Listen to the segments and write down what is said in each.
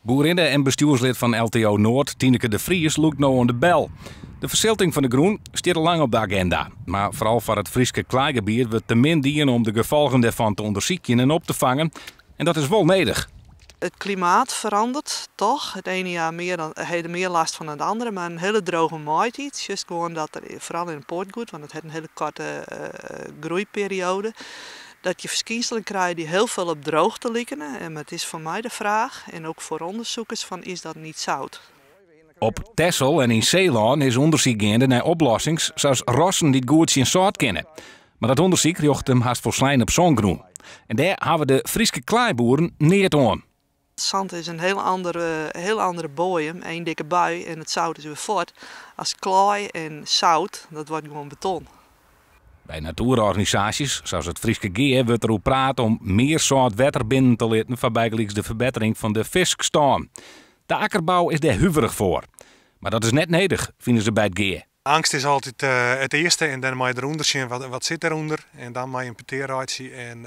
Boerinnen en bestuurslid van LTO Noord, Tineke de Vries, loopt nou aan de bel. De verzilting van de groen staat al lang op de agenda. Maar vooral voor het Frieske kleigebied wordt te min dienen om de gevolgen daarvan te onderzoeken en op te vangen. En dat is wel nodig. Het klimaat verandert toch. Het ene jaar heeft meer last van het andere, maar een hele droge maaitijd. Just gewoon dat er, vooral in het poortgoed, want het heeft een hele korte groeiperiode. Dat je verschijnselen krijgt die heel veel op droogte lijken. En het is voor mij de vraag, en ook voor onderzoekers, van is dat niet zout? Op Texel en in Zeeland is onderzoek gaande naar oplossingen zoals rossen die goed in zout kennen. Maar dat onderzoek jocht hem haast volslijn op zongroen. En daar hebben de Frieske kleiboeren niet aan. Zand is een heel andere bodem, één dikke bui en het zout is weer voort. Als klei en zout, dat wordt gewoon beton. Bij natuurorganisaties, zoals het Frieske Geer, wordt erop praten om meer zout water binnen te laten waarbij de verbetering van de viskstaan. De akkerbouw is daar huiverig voor. Maar dat is net nodig, vinden ze bij het Geer. Angst is altijd het eerste en dan moet je eronder zien wat zit eronder. En dan moet je een peteeruitje en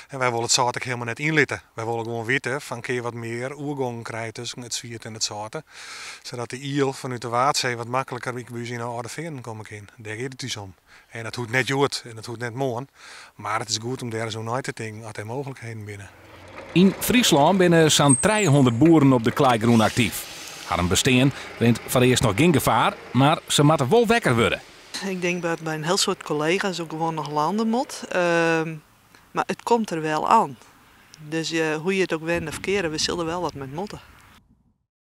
wij willen het zout ook helemaal net inlitten. Wij willen gewoon weten van kun je wat meer oergang krijgen tussen het zwiert en het zout. Zodat de iel vanuit de Waterdzee wat makkelijker bij ons in de oude veren komen kan. Daar gaat het dus om. En dat hoeft net goed en dat hoeft net mooi. Maar het is goed om daar zo'n uit te denken als er mogelijkheden binnen. In Friesland zijn zo'n 300 boeren op de kleigroen actief. Haar bestaan rent voor eerst nog geen gevaar, maar ze moeten wel wekker worden. Ik denk dat bij een heel soort collega's ook gewoon nog landen moet. Maar het komt er wel aan. Dus hoe je het ook wendt of keren, we zullen wel wat met moeten.